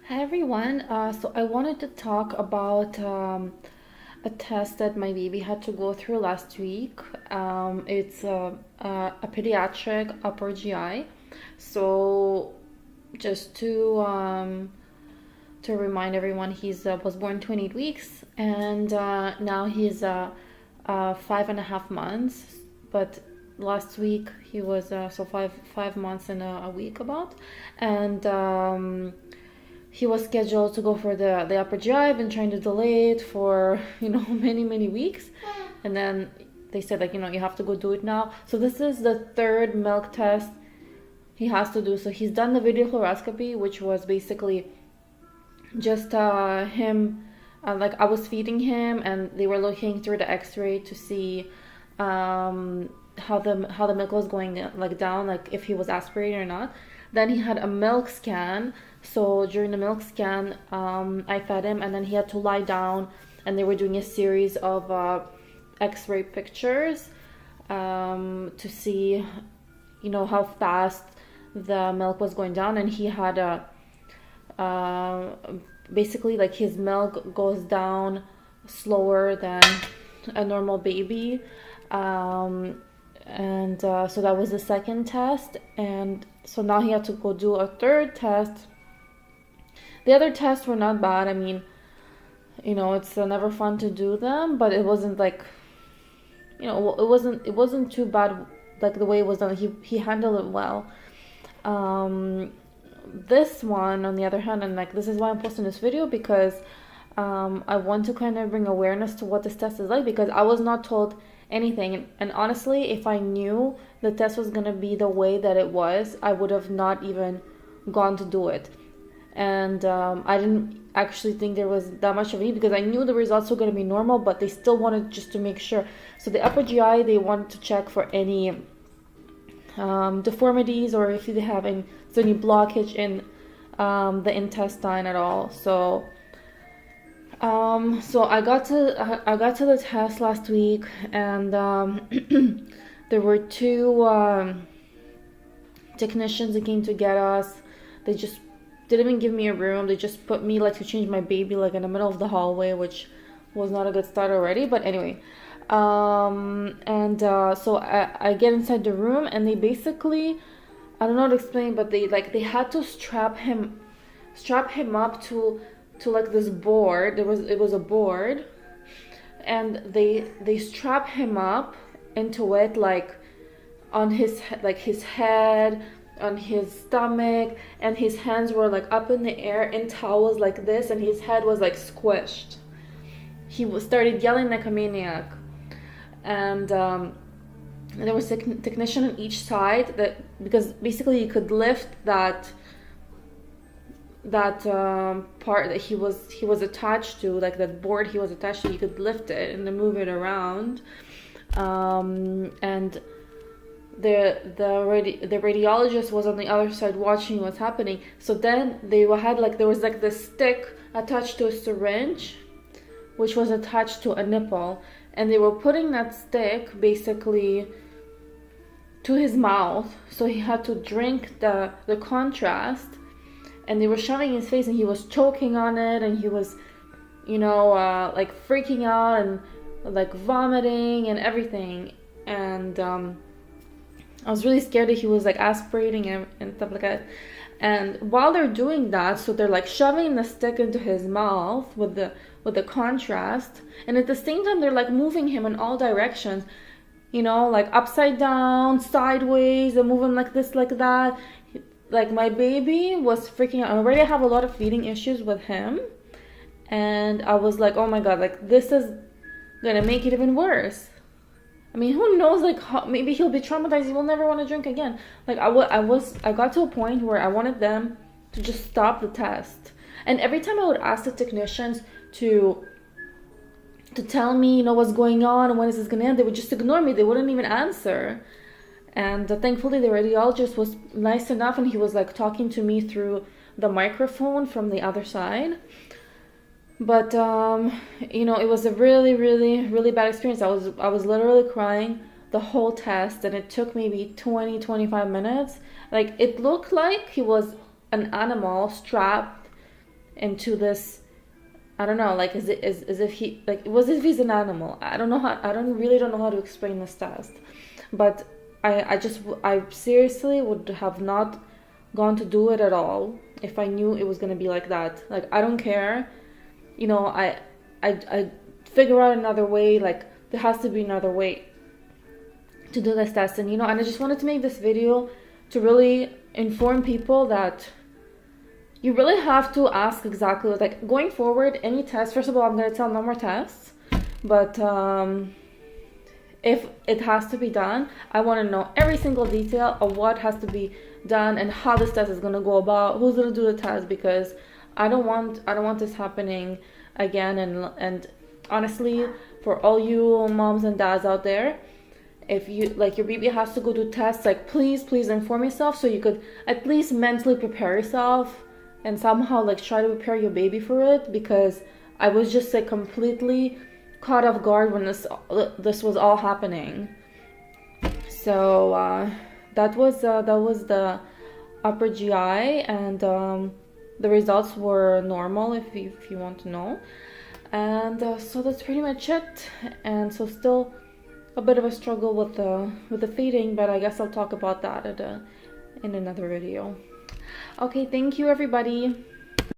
Hi everyone. So I wanted to talk about a test that my baby had to go through last week. It's a pediatric upper GI. So just to remind everyone, he's was born 28 weeks, and now he's 5.5 months. But last week he was so five months and a week about, and he was scheduled to go for the upper GI. I've been trying to delay it for many weeks, and then they said like you have to go do it now. So this is the third milk test he has to do. So he's done the video fluoroscopy, which was basically just him, like I was feeding him and they were looking through the x-ray to see how the milk was going like down, like if he was aspirating or not. Then he had a milk scan. So during the milk scan, I fed him, and then he had to lie down, and they were doing a series of x-ray pictures to see how fast the milk was going down. And he had a basically like his milk goes down slower than a normal baby, and so that was the second test. And so now he had to go do a third test. The other tests were not bad. I mean, it's never fun to do them, but it wasn't like, it wasn't too bad, like the way it was done. He handled it well. This one, on the other hand, and like this is why I'm posting this video, because I want to kind of bring awareness to what this test is like, because I was not told anything. And honestly, if I knew the test was gonna be the way that it was, I would have not even gone to do it. And I didn't actually think there was that much of a need, because I knew the results were going to be normal, but they still wanted just to make sure. So the upper GI, they wanted to check for any deformities, or if they have any blockage in the intestine at all. So I got to the test last week, and there were two technicians that came to get us. They just didn't even give me a room. They just put me like to change my baby like in the middle of the hallway, which was not a good start already. But anyway, so I get inside the room, and they basically, I don't know how to explain, but they had to strap him up to like this board. It was a board, and they strap him up into it, like on his head, on his stomach, and his hands were like up in the air in towels like this, and his head was like squished. He started yelling like a maniac, and there was a technician on each side, that because basically you could lift that part that he was attached to, like that board he was attached to, you could lift it and then move it around, and the radiologist was on the other side watching what's happening. So then they had like, there was like this stick attached to a syringe, which was attached to a nipple, and they were putting that stick basically to his mouth, so he had to drink the contrast, and they were shoving his face, and he was choking on it, and he was like freaking out and like vomiting and everything. And I was really scared that he was like aspirating and stuff like that. And while they're doing that, so they're like shoving the stick into his mouth with the contrast, and at the same time they're like moving him in all directions, like upside down, sideways, they move him like this, like that. Like my baby was freaking out. I already have a lot of feeding issues with him, and I was like, oh my god, like this is gonna make it even worse. I mean, who knows, like maybe he'll be traumatized, he will never want to drink again. Like I got to a point where I wanted them to just stop the test. And every time I would ask the technicians to tell me what's going on and when is this gonna end, they would just ignore me. They wouldn't even answer. And thankfully the radiologist was nice enough, and he was like talking to me through the microphone from the other side. But it was a really, really, really bad experience. I was literally crying the whole test, and it took maybe 20-25 minutes. Like, it looked like he was an animal strapped into this, I don't know, like as if he, like, it was as if he's an animal. I don't know how, I don't know how to explain this test, but I seriously would have not gone to do it at all if I knew it was gonna be like that. Like, I don't care, you know, I figure out another way. Like, there has to be another way to do this test. And, you know, and I just wanted to make this video to really inform people that you really have to ask exactly, like, going forward, any test, first of all, I'm going to tell no more tests, but if it has to be done, I want to know every single detail of what has to be done and how this test is going to go about, who's going to do the test, because I don't want this happening again. And honestly, for all you moms and dads out there, if you, like, your baby has to go do tests, like, please inform yourself so you could at least mentally prepare yourself and somehow, like, try to prepare your baby for it, because I was just, like, completely caught off guard when this was all happening. So that was the upper GI, and the results were normal, if you want to know. And so that's pretty much it. And so still a bit of a struggle with the feeding, but I guess I'll talk about that in another video. Okay, thank you everybody.